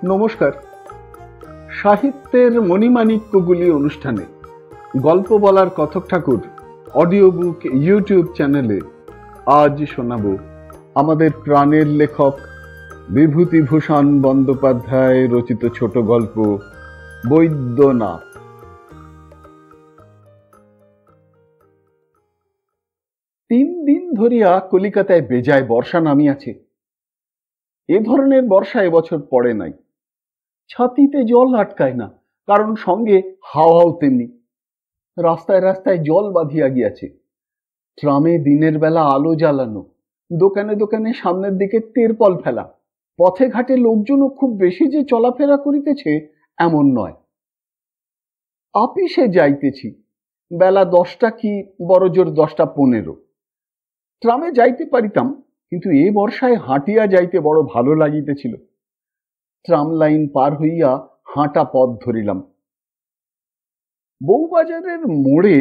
নমস্কার। সাহিত্যের মণিমাণিক্যগুলি অনুষ্ঠানে গল্প বলার কথক ঠাকুর অডিও বুক ইউটিউব চ্যানেলে আজ শোনাব আমাদের প্রাণের লেখক বিভূতিভূষণ বন্দ্যোপাধ্যায় রচিত ছোট গল্প বৈদ্যনাথ। 3 দিন ধরিয়া কলিকাতায় বেজায় বর্ষা নামিয়াছে। এ ধরনের বর্ষা এবছর পড়ে নাই। ছাতিতে জল আটকায় না, কারণ সঙ্গে হাওয়াও তেমনি। রাস্তায় রাস্তায় জল বাঁধিয়া গিয়াছে। ট্রামে দিনের বেলা আলো জ্বালানো, দোকানে দোকানে সামনের দিকে তেরপল ফেলা। পথে ঘাটে লোকজনও খুব বেশি যে চলাফেরা করিতেছে এমন নয়। আপিসে যাইতেছি, বেলা 10টা কি বড় জোর 10:15। ট্রামে যাইতে পারিতাম, কিন্তু এ বর্ষায় হাঁটিয়া যাইতে বড় ভালো লাগিতেছিল। ট্রাম লাইন পার হইয়া হাঁটা পথ ধরিলাম। বউবাজারের মোড়ে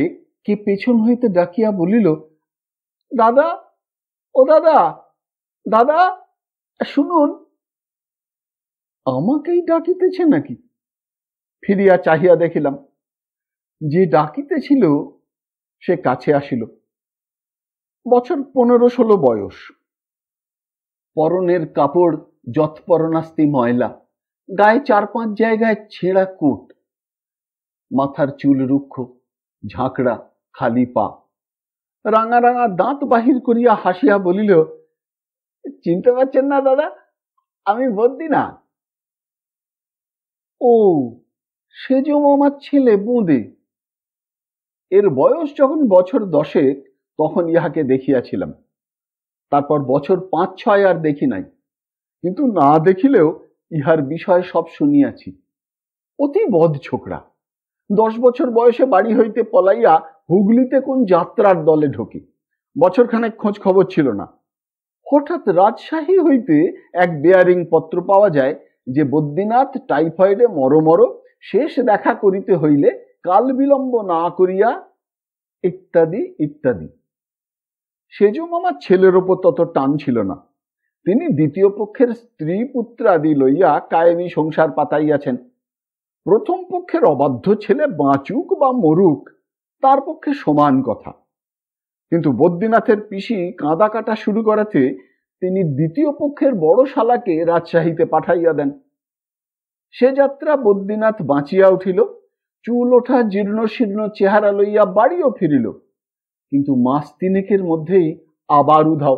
কে পেছন হইতে ডাকিয়া বলিল, দাদা, ও দাদা, দাদা শুনুন। আমাকেই ডাকিতেছে নাকি? ফিরিয়া চাহিয়া দেখিলাম, যে ডাকিতেছিল সে কাছে আসিল। বছর 15-16 বয়স। পরনের কাপড় যৎপরনাস্তি ময়লা, গায়ে 4-5 জায়গায় ছেঁড়া কোট, মাথার চুল রুক্ষ, ঝাঁকড়া, খালি পা। রাঙা রাঙা দাঁত বাহির করিয়া হাসিয়া বলিল, চিনতে পারছেন না দাদা, আমি বদ্যিনাথ। ও, সেজ মামার ছেলে বোঁদে। এর বয়স যখন বছর 10 তখন ইহাকে দেখিয়াছিলাম। তারপর বছর 5-6 আর দেখি নাই, কিন্তু না দেখিলেও ইহার বিষয় সব শুনিয়াছি। অতি বদ ছোকরা। 10 বছর বয়সে বাড়ি হইতে পলাইয়া হুগলিতে কোন যাত্রার দলে ঢোকে। বছরখানেক খোঁজ খবর ছিল না। হঠাৎ রাজশাহী হইতে এক বেয়ারিং পত্র পাওয়া যায় যে বদ্যিনাথ টাইফয়েডে মর, শেষ দেখা করিতে হইলে কাল বিলম্ব না করিয়া ইত্যাদি ইত্যাদি। সেজ মামার ছেলের ওপর তত টান ছিল না। তিনি দ্বিতীয় পক্ষের স্ত্রী পুত্রাদি লইয়া কায়েমি সংসার পাতাইয়াছেন। প্রথম পক্ষের অবাধ্য ছেলে বাঁচুক বা মরুক, তার পক্ষে সমান কথা। কিন্তু বদ্যিনাথের পিসি কাঁদা কাটা শুরু করাতে তিনি দ্বিতীয় পক্ষের বড় শালাকে রাজশাহীতে পাঠাইয়া দেন। সে যাত্রা বদ্যিনাথ বাঁচিয়া উঠিল। চুল ওঠা জীর্ণ শীর্ণ চেহারা লইয়া বাড়িও ফিরিল, কিন্তু মাস 3 মধ্যেই আবার উধাও,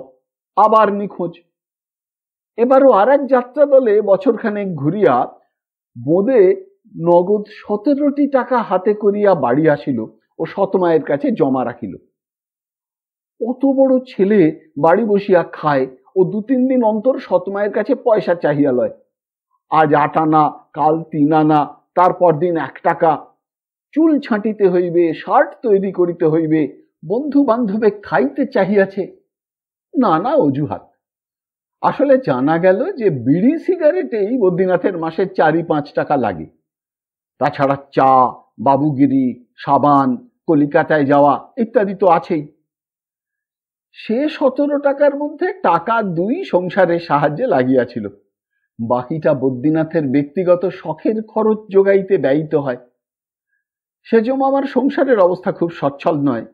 আবার নিখোঁজ। এবারও আর এক যাত্রা দলে বছরখানেক ঘুরিয়া বোঁদে নগদ 17টি টাকা হাতে করিয়া বাড়ি আসিল ও সৎমায়ের কাছে জমা রাখিল। অত বড় ছেলে বাড়ি বসিয়া খায় ও 2-3 দিন অন্তর সৎমায়ের কাছে পয়সা চাহিয়া লয়। আজ 8 আনা, কাল 3 আনা, তারপর দিন 1 টাকা। চুল ছাঁটিতে হইবে, শার্ট তৈরি করিতে হইবে, বন্ধু বান্ধবে খাইতে চাহিয়াছে, নানা অজুহাত। আসলে জানা গেল যে বিড়ি সিগারেটেই বদ্যিনাথের মাসে 4-5 টাকা লাগে। তাছাড়া চা, বাবুগিরি, সাবান, কলিকাতায় যাওয়া ইত্যাদি তো আছেই। সে 17 টাকার মধ্যে টাকা 2 সংসারের সাহায্যে লাগিয়াছিল। বাকিটা বদ্যিনাথের ব্যক্তিগত শখের খরচ যোগাইতে ব্যয়িত হয়। সেজ মামার সংসারের অবস্থা খুব সচ্ছল নয়।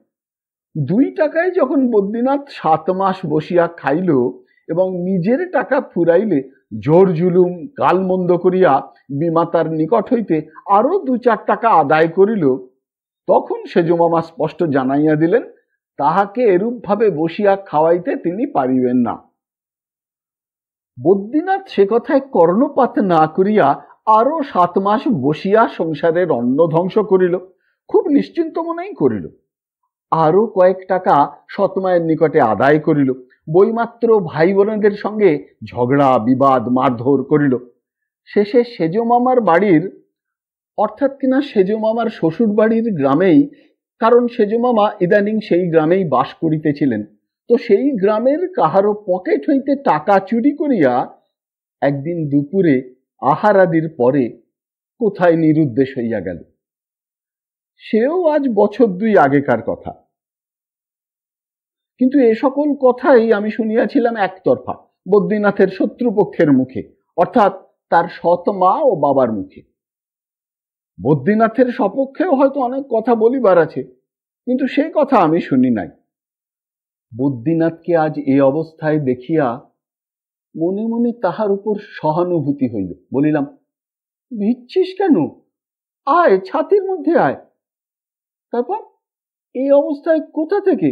2 টাকায় যখন বদ্যিনাথ 7 মাস বসিয়া খাইল এবং নিজের টাকা ফুরাইলে জোর জুলুম গালমন্দ করিয়া বিমাতার নিকট হইতে আরো 2-4 টাকা আদায় করিল, তখন সেজ মামা স্পষ্ট জানাইয়া দিলেন তাহাকে এরূপ ভাবে বসিয়া খাওয়াইতে তিনি পারিবেন না। বদ্যিনাথ সে কথায় কর্ণপাত না করিয়া আরো 7 মাস বসিয়া সংসারের অন্ন ধ্বংস করিল, খুব নিশ্চিন্ত মনেই করিল। আরো কয়েক টাকা সৎমায়ের নিকটে আদায় করিল। বইমাত্র ভাই বোনেদের সঙ্গে ঝগড়া বিবাদ মারধর করিল। শেষে সেজ মামার বাড়ির, অর্থাৎ কিনা সেজ মামার শ্বশুর বাড়ির গ্রামেই, কারণ সেজ মামা ইদানিং সেই গ্রামেই বাস করিতেছিলেন, তো সেই গ্রামের কাহারো পকেট হইতে টাকা চুরি করিয়া একদিন দুপুরে আহারাদির পরে কোথায় নিরুদ্দেশ হইয়া গেল। সেও আজ বছর 2 আগেকার কথা। কিন্তু এ সকল কথাই আমি শুনিয়াছিলাম একতরফা, বদ্যিনাথের শত্রুপক্ষের মুখে, অর্থাৎ তার সৎ মা ও বাবার মুখে। বদ্রীনাথের সপক্ষেও হয়তো অনেক কথা বলিবার আছে, কিন্তু সেই কথা আমি শুনি নাই। বদ্রীনাথকে আজ এই অবস্থায় দেখিয়া মনে মনে তাহার উপর সহানুভূতি হইল। বলিলাম, ভিজছিস কেন? আয়, ছাতির মধ্যে আয়। তারপর এই অবস্থায় কোথা থেকে?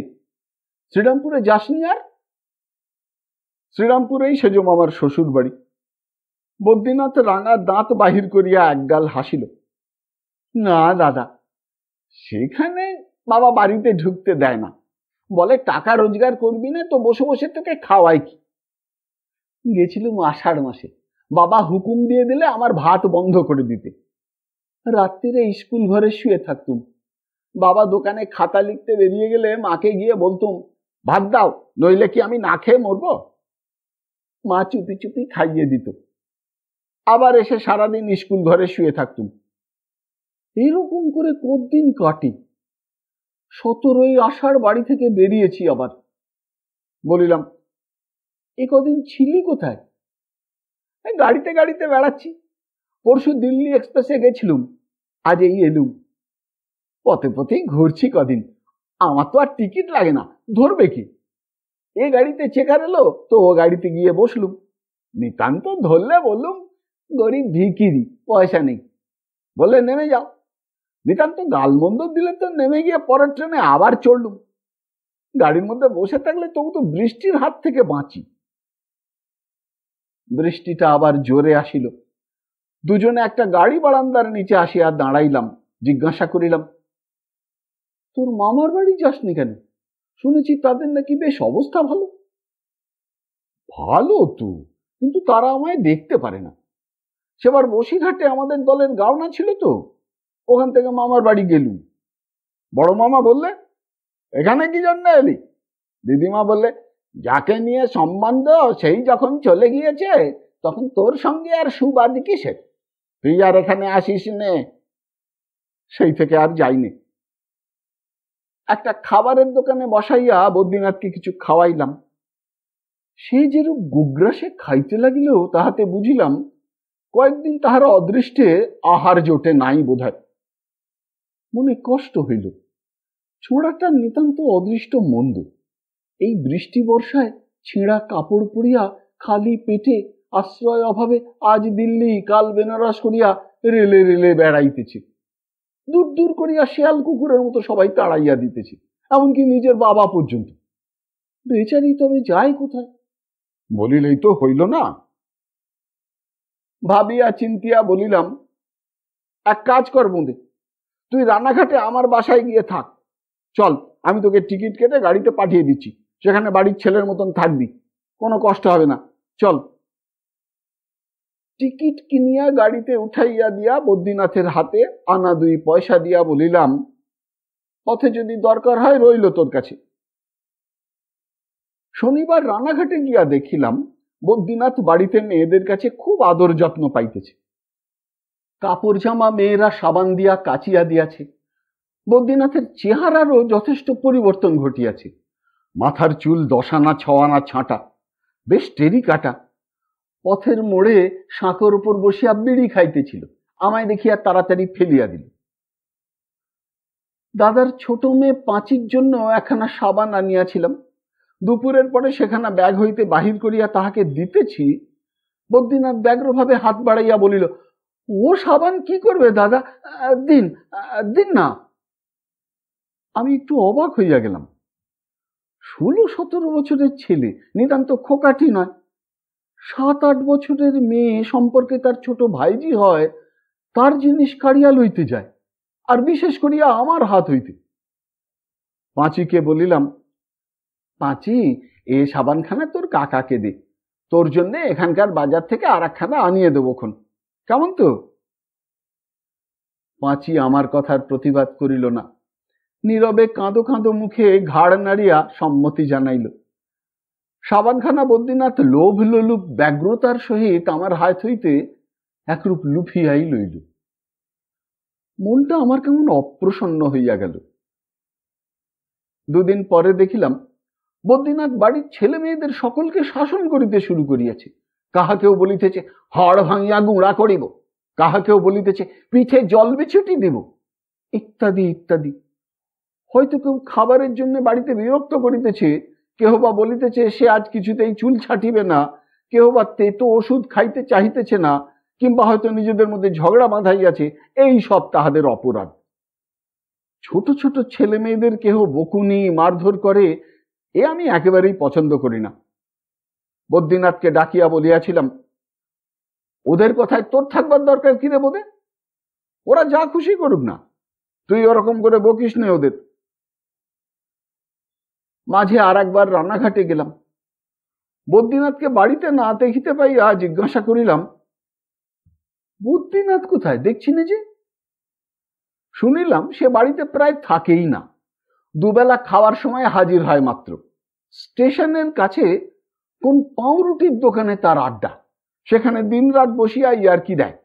শ্রীরামপুরে যাসনি আর? শ্রীরামপুরেই সেজো মামার শ্বশুর বাড়ি। বদ্রীনাথ রাঙা দাঁত বাহির করিয়া একগাল হাসিল। না দাদা, সেখানে বাবা বাড়িতে ঢুকতে দেয় না, বলে টাকা রোজগার করবি না তো বসে বসে তোকে খাওয়াই কি। গেছিলাম আষাঢ় মাসে, বাবা হুকুম দিয়ে দিলে আমার ভাত বন্ধ করে দিতে। রাত্রিরে স্কুল ঘরে শুয়ে থাকতুম। বাবা দোকানে খাতা লিখতে বেরিয়ে গেলে মাকে গিয়ে বলতুম, ভাত দাও, নইলে কি আমি না খেয়ে মরবো। মা চুপি চুপি খাইয়ে দিত। আবার এসে সারাদিন স্কুল ঘরে শুয়ে থাকতুম। এইরকম করে কতদিন কাটি। 17ই আষাঢ় বাড়ি থেকে বেরিয়েছি আবার। বলিলাম, এ কদিন ছিলি কোথায়? গাড়িতে গাড়িতে বেড়াচ্ছি। পরশু দিল্লি এক্সপ্রেসে গেছিলুম, আজ এই এলুম। পথে পথেই ঘুরছি কদিন। আমার তো আর টিকিট লাগে না, ধরবে কি? এ গাড়িতে চেকার এলো তো ও গাড়িতে গিয়ে বসলুম। নিতান্ত ধরলে বললুম, গরিব ভিখিরি, পয়সা নেই। বললে নেমে যাও। নিতান্ত গালমন্দ দিলে তো নেমে গিয়ে পরের ট্রেনে আবার চড়লুম। গাড়ির মধ্যে বসে থাকলে তবু তো বৃষ্টির হাত থেকে বাঁচি। বৃষ্টিটা আবার জোরে আসিল। দুজনে একটা গাড়ি বারান্দার নিচে আসিয়া দাঁড়াইলাম। জিজ্ঞাসা করিলাম, তোর মামার বাড়ি যাসনি কেন? শুনেছি তাদের নাকি বেশ অবস্থা ভালো। ভালো তো, কিন্তু তারা আমায় দেখতে পারে না। সেবার বসিরহাটে আমাদের দলের গাওনা ছিল তো, ওখান থেকে মামার বাড়ি গেলুম। বড় মামা বললে, এখানে কি জন্য এলি? দিদিমা বললে, যাকে নিয়ে সম্বন্ধ সেই যখন চলে গিয়েছে তখন তোর সঙ্গে আর সুবাদি কিসের? তুই আর এখানে আসিস নে। সেই থেকে আর যাইনি। একটা খাবারের দোকানে বসাইয়া বদ্রীনাথকে কিছু খাওয়াইলাম। সে যেরূপ গুগ্রাসে খাইতে লাগিল, তাহাতে বুঝিলাম কয়েকদিন তাহার অদৃষ্টে আহার জোটে নাই বোধহয়। মনে কষ্ট হইল। ছোঁড়াটা নিতান্ত অদৃষ্ট মন্দ। এই বৃষ্টি বর্ষায় ছেঁড়া কাপড় পরিয়া খালি পেটে আশ্রয় অভাবে আজ দিল্লি কাল বেনারস করিয়া রেলে রেলে বেড়াইতেছে। দূর দূর করিয়া শেয়াল কুকুরের মতো সবাই তাড়াইয়া দিতেছে, এমনকি নিজের বাবা পর্যন্ত। বেচারি তবে যায় কোথায়? বলিলেই তো হইল না। ভাবিয়া চিন্তিয়া বলিলাম, এক কাজ কর বোঁদে, তুই রানাঘাটে আমার বাসায় গিয়ে থাক। চল, আমি তোকে টিকিট কেটে গাড়িতে পাঠিয়ে দিচ্ছি। সেখানে বাড়ির ছেলের মতন থাকবি, কোনো কষ্ট হবে না। চল। টিকিট কিনিয়া গাড়িতে উঠাইয়া দিয়া বদ্রীনাথের হাতে আনা 2 পয়সা দিয়া বলিলাম, পথে যদি দরকার হয় রইল তোর কাছে। শনিবার রানাঘাটে গিয়া দেখিলাম বদ্রীনাথ বাড়িতে মেয়েদের কাছে খুব আদর যত্ন পাইতেছে। কাপড় জামা মেয়েরা সাবান দিয়া কাচিয়া দিয়াছে। বদ্রীনাথের চেহারারও যথেষ্ট পরিবর্তন ঘটিয়াছে। মাথার চুল 10 আনা 6 আনা ছাঁটা, বেশ টেরি কাটা। পথের মোড়ে শাঁকর উপর বসিয়া বিড়ি খাইতেছিল। আমায় দেখিয়া তাড়াতাড়ি ফেলিয়া দিল। দাদার ছোট মেয়ে পাঁচির জন্য একখানা সাবান আনিয়াছিলাম। দুপুরের পরে সেখানা ব্যাগ হইতে বাহির করিয়া তাহাকে দিতেছি, বদ্রীনাথ ব্যগ্রভাবে হাত বাড়াইয়া বলিল, ও সাবান কি করবে দাদা, দিন দিন না। আমি একটু অবাক হইয়া গেলাম। 16-17 বছরের ছেলে, নিতান্ত খোকাটি নয়। 7-8 বছরের মেয়ে সম্পর্কে তার ছোট ভাইজি হয়, তার জিনিস কাড়িয়া লইতে যায়, আর বিশেষ করিয়া আমার হাত হইতে। পাঁচিকে বলিলাম, পাঁচি, এ সাবানখানা তোর কাকাকে দে, তোর জন্য এখানকার বাজার থেকে আর একখানা আনিয়ে দেবক্ষণ, কেমন তো? পাঁচি আমার কথার প্রতিবাদ করিল না। নীরবে কাঁদো কাঁদো মুখে ঘাড় নাড়িয়া সম্মতি জানাইল। সাবানখানা বদ্রীনাথ লোভ লোলুপ ব্যগ্রতার সহিত আমার হাত হইতে একরূপ লুফিয়াই লইল। মনটা আমার কেমন অপ্রসন্ন হইয়া গেল। 2 দিন পরে দেখিলাম বদ্রীনাথ বাড়ির ছেলে মেয়েদের সকলকে শাসন করিতে শুরু করিয়াছে। কাহাকেও বলিতেছে হাড় ভাঙিয়া গুঁড়া করিব, কাহাকেও বলিতেছে পিঠে জল বিছুটি দিব, ইত্যাদি ইত্যাদি। হয়তো কেউ খাবারের জন্য বাড়িতে বিরক্ত করিতেছে, কেহ বা বলিতেছে সে আজ কিছুতেই চুল ছাটিবে না, কেহ বা তেতো ওষুধ খাইতে চাহিতেছে না, কিংবা হয়তো নিজেদের মধ্যে ঝগড়া বাঁধাইয়াছে। এই সব তাহাদের অপরাধ। ছোট ছোট ছেলে মেয়েদের কেহ বকুনি মারধর করে, এ আমি একেবারেই পছন্দ করি না। বদ্রীনাথকে ডাকিয়া বলিয়াছিলাম, ওদের কথায় তোর থাকবার দরকার কি রে বোধে? ওরা যা খুশি করুক না, তুই ওরকম করে বকিস নে ওদের। মাঝে আর একবার রান্নাঘাটে গেলাম। বদ্রীনাথকে বাড়িতে না দেখিতে পাইয়া জিজ্ঞাসা করিলাম, বদ্রীনাথ কোথায়, দেখছি না যে। শুনিলাম সে বাড়িতে প্রায় থাকেই না, দুবেলা খাওয়ার সময় হাজির হয় মাত্র। স্টেশনের কাছে কোন পাউরুটির দোকানে তার আড্ডা, সেখানে দিনরাত বসিয়া ইয়ার্কি দেয়।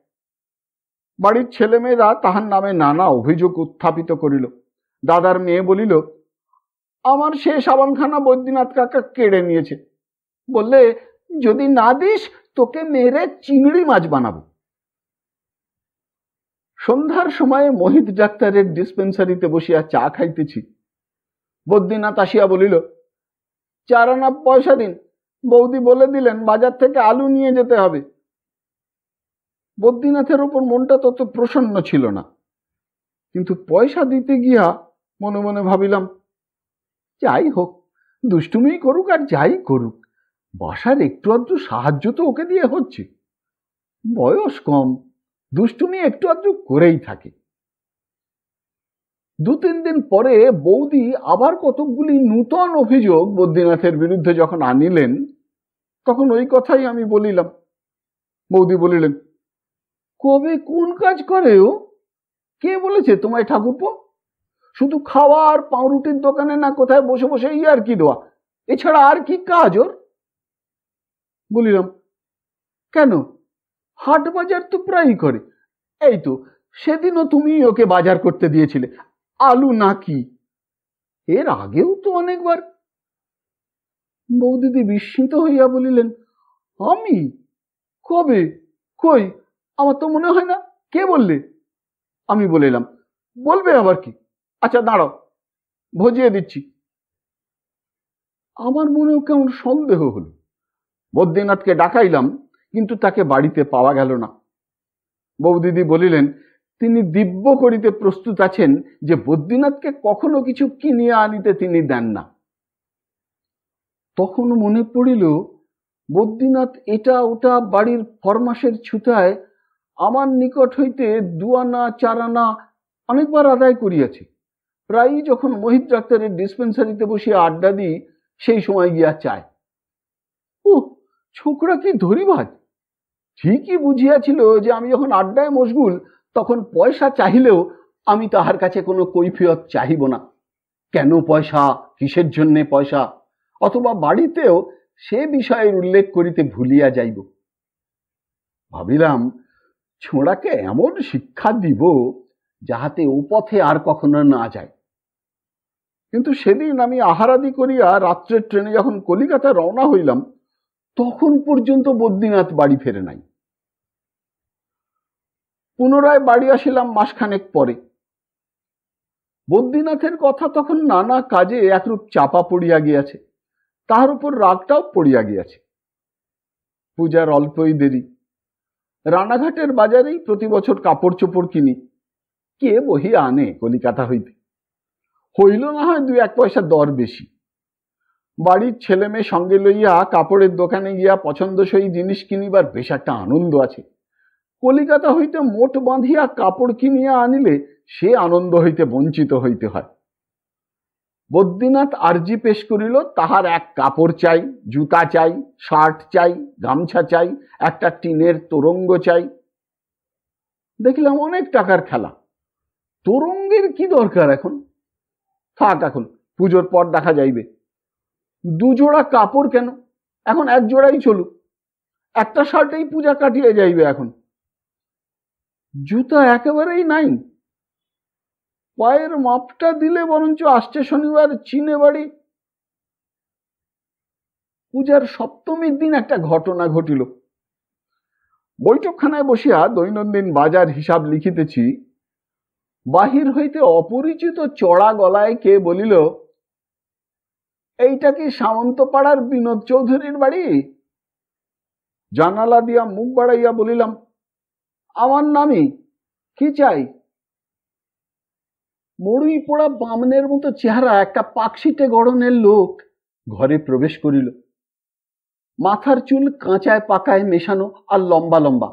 বাড়ির ছেলেমেয়েরা তাহার নামে নানা অভিযোগ উত্থাপিত করিল। দাদার মেয়ে বলিল, আমার সে সাবানখানা বদ্রীনাথ কাকা কেড়ে নিয়েছে, বললে যদি না দিস তোকে মেরে চিংড়ি মাছ বানাবো। সন্ধ্যার সময়ে মোহিত ডাক্তারের ডিসপেন্সারিতে বসিয়া চা খাইতেছি। বদ্রীনাথ আসিয়া বলিল, 4 আনা পয়সা দিন, বৌদি বলে দিলেন বাজার থেকে আলু নিয়ে যেতে হবে। বদ্রীনাথের ওপর মনটা তত প্রসন্ন ছিল না, কিন্তু পয়সা দিতে গিয়া মনে মনে ভাবিলাম, যাই হোক, দুষ্টুমি করুক আর যাই করুক, বাসার একটু আধটু সাহায্য তো ওকে দিয়ে হচ্ছে। বয়স কম, দুষ্টুমি একটু আধটু করেই থাকে। 2-3 দিন পরে বৌদি আবার কতকগুলি নূতন অভিযোগ বদ্রীনাথের বিরুদ্ধে যখন আনিলেন, তখন ওই কথাই আমি বলিলাম। বৌদি বলিলেন, কবে কোন কাজ করে ও? কে বলেছে তোমায় ঠাকুরপো? শুধু খাওয়া আর পাউরুটির দোকানে না কোথায় বসে বসে আর কি দেওয়া, এছাড়া আর কি কাজ ওর? বলিলাম, কেন, হাট বাজার তো প্রায়ই করে। এই তো সেদিনও তুমি ওকে বাজার করতে দিয়েছিলে, আলু নাকি? এর আগেও তো অনেকবার। বৌদিদি বিস্মিত হইয়া বলিলেন, আমি? কবে, কই, আমার তো মনে হয় না। কে বললে? আমি বলিলাম, বলবে আবার কি, আচ্ছা দাঁড়াও ভজিয়ে দিচ্ছি। আমার মনেও কেমন সন্দেহ হলো। বদ্রীনাথকে ডাকাইলাম, কিন্তু তাকে বাড়িতে পাওয়া গেল না। বৌদিদি বলিলেন, তিনি দিব্য করিতে প্রস্তুত আছেন যে বদ্রীনাথকে কখনো কিছু কিনিয়া আনিতে তিনি দেন না। তখন মনে পড়িল, বদ্রীনাথ এটা ওটা বাড়ির ফরমাসের ছুতায় আমার নিকট হইতে 2 আনা 4 আনা অনেকবার আদায় করিয়াছে। প্রায়ই যখন মোহিত ডাক্তারের ডিসপেন্সারিতে বসিয়া আড্ডা দিই, সেই সময় গিয়া চায়। ও ছোকরা কি ধরিবাজ! ঠিকই বুঝিয়াছিল যে আমি যখন আড্ডায় মশগুল, তখন পয়সা চাহিলেও আমি তাহার কাছে কোনো কৈফিয়ত চাহিব না। কেন পয়সা, কিসের জন্যে পয়সা, অথবা বাড়িতেও সে বিষয়ের উল্লেখ করিতে ভুলিয়া যাইব। ভাবিলাম, ছোঁড়াকে এমন শিক্ষা দিব যাহাতে ও পথে আর কখনো না যায়। কিন্তু সেদিন আমি আহারাদি করিয়া রাত্রের ট্রেনে যখন কলিকাতা রওনা হইলাম, তখন পর্যন্ত বদ্রীনাথ বাড়ি ফেরে নাই। পুনরায় বাড়ি আসিলাম মাসখানেক পরে। বদ্রীনাথের কথা তখন নানা কাজে একরূপ চাপা পড়িয়া গিয়াছে, তাহার উপর রাগটাও পড়িয়া গিয়াছে। পূজার অল্পই দেরি। রানাঘাটের বাজারেই প্রতি বছর কাপড় চোপড় কিনি। কে বহিয়া আনে কলিকাতা হইতে? হইল না হয় 2-1 পয়সা দর বেশি। বাড়ির ছেলে মেয়ে সঙ্গে লইয়া কাপড়ের দোকানে গিয়া পছন্দসই জিনিস কিনিবার বেশ একটা আনন্দ আছে। কলিকাতা হইতে মোট বাঁধিয়া কাপড় কিনিয়া আনিলে সে আনন্দ হইতে বঞ্চিত হইতে হয়। বদ্রীনাথ আর্জি পেশ করিল, তাহার এক কাপড় চাই, জুতা চাই, শার্ট চাই, গামছা চাই, একটা টিনের তোরঙ্গ চাই। দেখলাম অনেক টাকার খেলা। তোরঙ্গের কি দরকার এখন? থাক, এখন পুজোর পর দেখা যাইবে। 2 জোড়া কাপড় কেন, এখন 1 জোড়াই চলুক। একটা শার্টেই পূজা কাটিয়ে যাইবে এখন। জুতা একেবারেই নাই। পায়ের মাপটা দিলে বরঞ্চ আসছে শনিবার চীনে বাড়ি। পূজার সপ্তমীর দিন একটা ঘটনা ঘটিল। বৈঠকখানায় বসিয়া দৈনন্দিন বাজার হিসাব লিখিতেছি, বাহির হইতে অপরিচিত চড়া গলায় কে বলিল, এইটা কি সামন্তপাড়ার বিনোদ চৌধুরীর বাড়ি? জানালা দিয়া মুখ বাড়াইয়া বলিলাম, আমার নামই, কি চাই? মড়ুই পোড়া বামনের মতো চেহারা একটা পাকশিটে গড়নের লোক ঘরে প্রবেশ করিল। মাথার চুল কাঁচায় পাকায় মেশানো আর লম্বা লম্বা,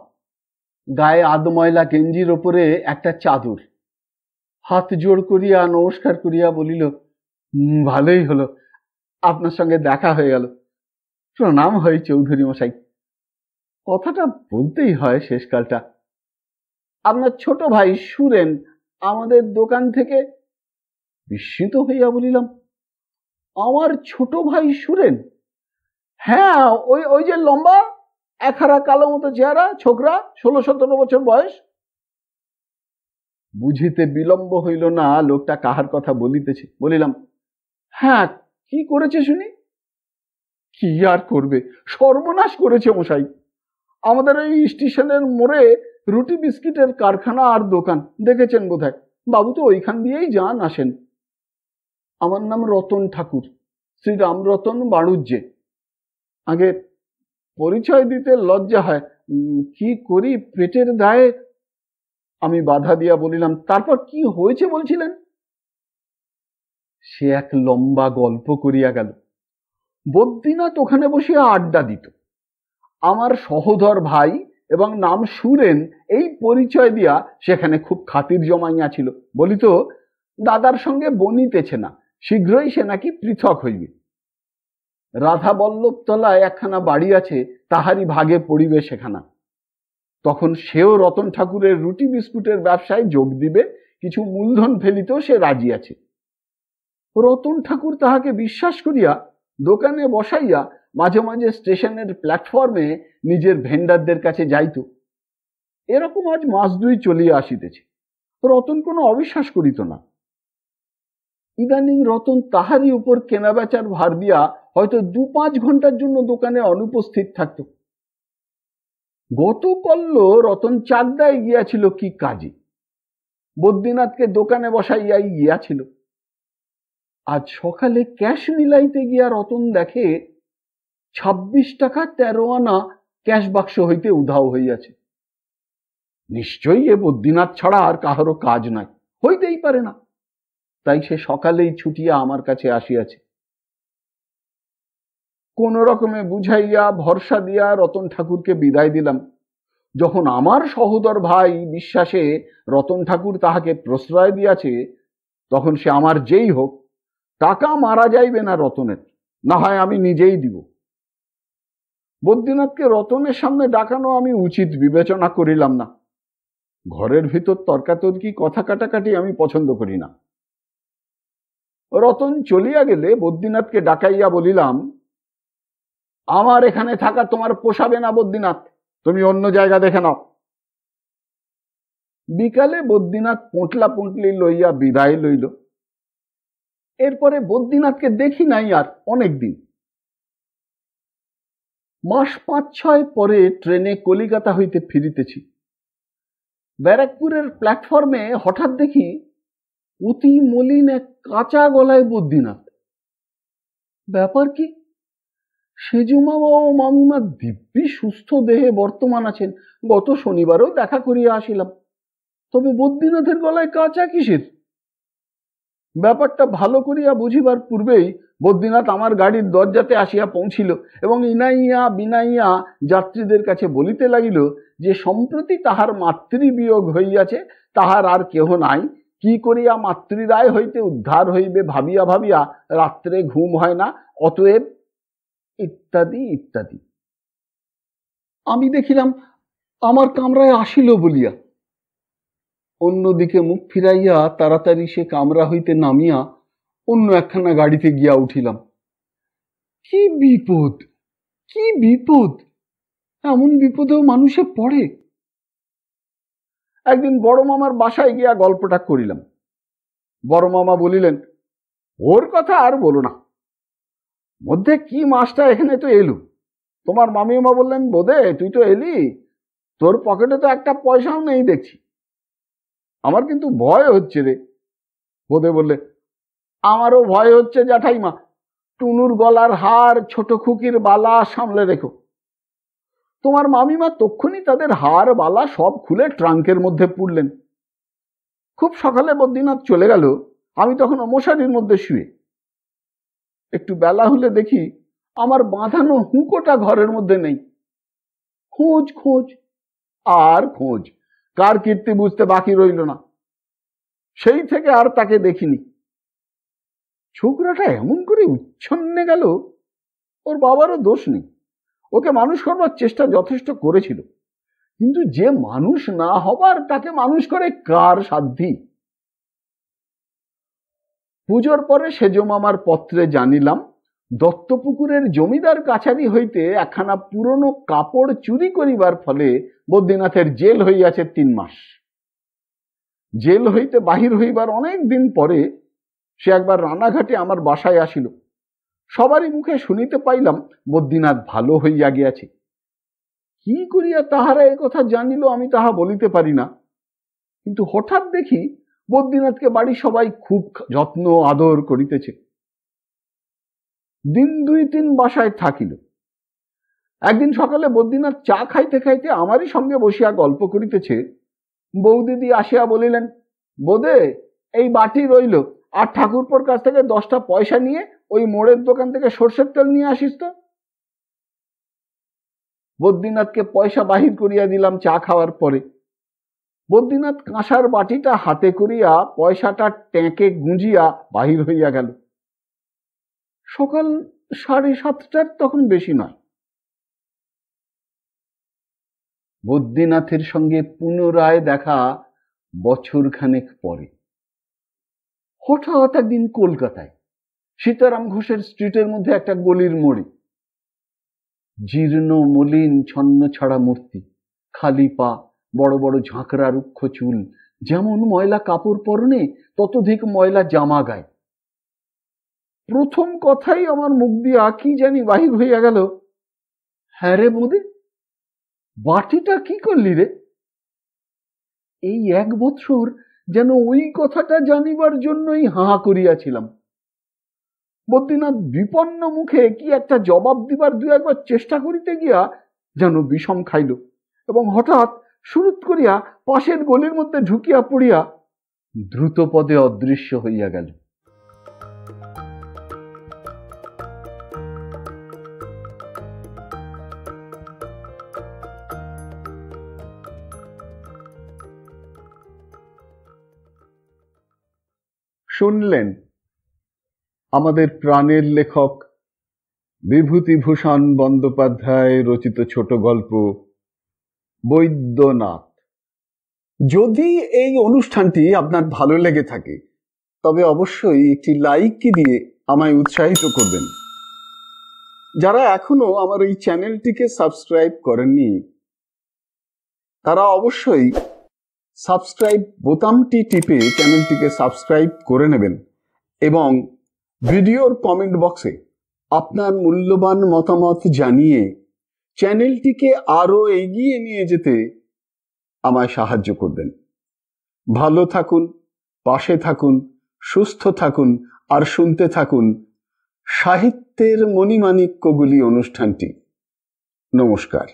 গায়ে আধময়লা গেঞ্জির ওপরে একটা চাদর। হাত জোড় করিয়া নমস্কার করিয়া বলিল, ভালোই হলো, আপনার সঙ্গে দেখা হয়ে গেল। প্রণাম হয় চৌধুরী মশাই। কথাটা বলতেই হয় শেষকালটা। আপনার ছোট ভাই সুরেন আমাদের দোকান থেকে। বিস্মিত হইয়া বলিলাম, আমার ছোট ভাই সুরেন? হ্যাঁ, ওই ওই যে লম্বা, একহারা কালো মতো চেহারা, ছোকরা, 16-17 বছর বয়স। বুঝিতে বিলম্ব হইল না লোকটা কাহার কথা বলিতেছে। বলিলাম, হ্যাঁ, কি করেছে শুনি? কি আর করবে, সর্বনাশ করেছে মশাই। আমাদের এই স্টেশনের মোড়ে রুটি বিস্কিটের কারখানা আর দোকান, দেখেছেন বোধহয়। বাবু তো ওইখান দিয়েই যান আসেন। আমার নাম রতন ঠাকুর, শ্রী রামরতন বাড়ুজ্জে। আগে পরিচয় দিতে লজ্জা হয়, কি করি পেটের দায়ে। আমি বাধা দিয়া বলিলাম, তারপর কি হয়েছে বলছিলেন? সে এক লম্বা গল্প করিয়া গেল। বদ্রীনাথ ওখানে বসিয়া আড্ডা দিত। আমার সহোদর ভাই এবং নাম সুরেন, এই পরিচয় দিয়া সেখানে খুব খাতির জমাইয়াছিল। বলিত, দাদার সঙ্গে বনিতেছে না, শীঘ্রই সে নাকি পৃথক হইবে। রাধা বল্লভ তলায় একখানা বাড়ি আছে, তাহারই ভাগে পড়িবে সেখানা। তখন সেও রতন ঠাকুরের রুটি বিস্কুটের ব্যবসায় যোগ দিবে, কিছু মূলধন ফেলিতেও সে রাজি আছে। রতন ঠাকুর তাহাকে বিশ্বাস করিয়া দোকানে বসাইয়া মাঝে মাঝে স্টেশনের প্ল্যাটফর্মে নিজের ভেন্ডারদের কাছে যাইত। এরকম আজ মাস 2 চলিয়া আসিতেছে। রতন কোনো অবিশ্বাস করিত না। ইদানিং রতন তাহারই উপর কেনাবেচার ভার দিয়া হয়তো 2-5 ঘন্টার জন্য দোকানে অনুপস্থিত থাকত। গতকল্য রতন চাকদায় গিয়াছিল কি কাজে, বদ্রীনাথকে দোকানে বসাইয়াই গিয়াছিল। আজ সকালে ক্যাশ মিলাইতে গিয়া রতন দেখে 26 টাকা 13 আনা ক্যাশ বাক্স হইতে উধাও হইয়াছে। নিশ্চয়ই এ বদ্রীনাথ ছাড়া আর কাহারও কাজ নাই, হইতেই পারে না। তাই সে সকালেই ছুটিয়া আমার কাছে আসিয়াছে। কোন রকমে বুঝাইয়া ভরসা দিয়া রতন ঠাকুরকে বিদায় দিলাম। যখন আমার সহোদর ভাই বিশ্বাসে রতন ঠাকুর তাহাকে প্রশ্রয় দিয়াছে, তখন সে আমার যেই হোক, টাকা মারা যাইবে না রতনের, না হয় আমি নিজেই দিব। বদ্রীনাথকে রতনের সামনে ডাকানো আমি উচিত বিবেচনা করিলাম না। ঘরের ভিতর তর্কাতর্কি কথা কাটাকাটি আমি পছন্দ করি না। রতন চলিয়া গেলে বদ্রীনাথকে ডাকাইয়া বলিলাম, আমার এখানে থাকা তোমার পোষাবে না বদ্রীনাথ, তুমি অন্য জায়গা দেখে নাও। বিকালে বদ্রীনাথ পোঁটলা পুঁটলি লইয়া বিদায় লইল। এরপরে বদ্রীনাথকে দেখি নাই আর অনেকদিন। মাস 5-6 পরে ট্রেনে কলিকাতা হইতে ফিরিতেছি। ব্যারাকপুরের প্ল্যাটফর্মে হঠাৎ দেখি অতি মলিন এক কাঁচা গলায় বদ্রীনাথ। ব্যাপার কি? সেজুমামা ও মামিমা দিব্যি সুস্থ দেহে বর্তমান আছেন, গত শনিবারও দেখা করিয়া আসিলাম। তবে বদ্রীনাথের গলায় কাঁচা কিসের? ব্যাপারটা ভালো করিয়া বুঝিবার পূর্বেই বদ্রীনাথ আমার গাড়ির দরজাতে আসিয়া পৌঁছিল এবং ইনাইয়া বিনাইয়া যাত্রীদের কাছে বলিতে লাগিল যে সম্প্রতি তাহার মাতৃবিয়োগ হইয়াছে, তাহার আর কেহ নাই, কি করিয়া মাতৃদায় হইতে উদ্ধার হইবে ভাবিয়া ভাবিয়া রাত্রে ঘুম হয় না, অতএব ইত্যাদি ইত্যাদি। আমি দেখিলাম আমার কামরায় আসিল বলিয়া। অন্যদিকে মুখ ফিরাইয়া তাড়াতাড়ি সে কামরা হইতে নামিয়া অন্য একখানা গাড়িতে গিয়া উঠিলাম। কি বিপদ, কি বিপদ! এমন বিপদেও মানুষে পড়ে। একদিন বড় মামার বাসায় গিয়া গল্পটা করিলাম। বড় মামা বলিলেন, ওর কথা আর বলো না, মধ্যে কি মাসটা এখানে তো এলু। তোমার মামিমা বললেন, বোধে তুই তো এলি, তোর পকেটে তো একটা পয়সাও নেই দেখছি। আমার কিন্তু ভয় হচ্ছে রে। বোধে বললে, আমারও ভয় হচ্ছে জ্যাঠাইমা। টুনুর গলার হার, ছোট খুকির বালা সামলে রেখো। তোমার মামিমা তক্ষুনি তাদের হার বালা সব খুলে ট্রাঙ্কের মধ্যে পুরলেন। খুব সকালে বদ্রীনাথ চলে গেল, আমি তখন মশারির মধ্যে শুয়ে। একটু বেলা হলে দেখি আমার বাঁধানো হুঁকোটা ঘরের মধ্যে নেই। খোঁজ খোঁজ আর খোঁজ, কার কীর্তি বুঝতে বাকি রইল না। সেই থেকে আর তাকে দেখিনি। ছোকরাটা এমন করে উচ্ছন্নে গেল। ওর বাবারও দোষ নেই, ওকে মানুষ করবার চেষ্টা যথেষ্ট করেছিল, কিন্তু যে মানুষ না হবার তাকে মানুষ করে কার সাধ্যি। পুজোর পরে সেজ মামার পত্রে জানিলাম, দত্তপুকুরের জমিদার কাছারি হইতে একখানা পুরনো কাপড় চুরি করিবার ফলে বদ্রীনাথের জেল হইয়াছে 3 মাস। জেল হইতে বাহির হইবার অনেক দিন পরে সে একবার রানাঘাটে আমার বাসায় আসিল। সবারই মুখে শুনিতে পাইলাম বদ্রীনাথ ভালো হইয়া গিয়াছে। কি করিয়া তাহারা একথা জানিল আমি তাহা বলিতে পারি না, কিন্তু হঠাৎ দেখি বদ্রীনাথকে বাড়ি সবাই খুব যত্ন আদর করিতেছে। দিন 2-3 বাসায় থাকিল। একদিন সকালে বদ্রীনাথ চা খাইতে খাইতে আমারই সঙ্গে বসিয়া গল্প করিতেছে। বৌদিদি আসিয়া বলিলেন, বোধে এই বাটি রইল, আর ঠাকুরপোর কাছ থেকে 10টা পয়সা নিয়ে ওই মোড়ের দোকান থেকে সর্ষের তেল নিয়ে আসিস তো। বদ্রীনাথকে পয়সা বাহির করিয়া দিলাম চা খাওয়ার পরে। বদ্রীনাথ কাঁসার বাটিটা হাতে করিয়া পয়সাটা ট্যাঁকে গুঁজিয়া বাহির হইয়া গেল। সকাল 7:30টার তখন বেশি নয়। বদ্রীনাথের সঙ্গে পুনরায় দেখা বছরখানেক পরে। হঠাৎ একদিন কলকাতায় সীতারাম ঘোষের স্ট্রিটের মধ্যে একটা গলির মোড়ে জীর্ণ মলিন ছন্ন ছাড়া মূর্তি, খালি পা, বড় বড় ঝাঁকড়া রুক্ষ চুল, যেমন ময়লা কাপড় পরনে ততোধিক ময়লা জামা গায়ে। প্রথম কথাই আমার মুখ দিয়া কি জানি বাহির হইয়া গেল, হ্যাঁ রে বোধে, বাটিটা কি করলি রে? এই 1 বৎসর যেন ওই কথাটা জানিবার জন্যই হাহা করিয়াছিলাম। বদ্রীনাথ বিপন্ন মুখে কি একটা জবাব দিবার 2-1 বার চেষ্টা করিতে গিয়া যেন বিষম খাইল, এবং হঠাৎ সুরুত করিয়া পাশের গলির মধ্যে ঢুকিয়া পড়িয়া দ্রুত পদে অদৃশ্য হইয়া গেল। শুনলেন আমাদের প্রাণের লেখক বিভূতিভূষণ বন্দ্যোপাধ্যায় রচিত ছোট গল্প বৈদ্যনাথ। যদি এই অনুষ্ঠানটি আপনার ভালো লেগে থাকে তবে অবশ্যই একটি লাইক দিয়ে আমায় উৎসাহিত করবেন। যারা এখনো আমার এই চ্যানেলটিকে সাবস্ক্রাইব করেননি তারা অবশ্যই সাবস্ক্রাইব বোতামটি টিপে চ্যানেলটিকে সাবস্ক্রাইব করে নেবেন, এবং ভিডিওর কমেন্ট বক্সে আপনার মূল্যবান মতামত জানিয়ে চ্যানেলটিকে আরো এগিয়ে নিয়ে যেতে আমায় সাহায্য করবেন। ভালো থাকুন, পাশে থাকুন, সুস্থ থাকুন, আর শুনতে থাকুন সাহিত্যের মণিমাণিক্যগুলি অনুষ্ঠানটি। নমস্কার।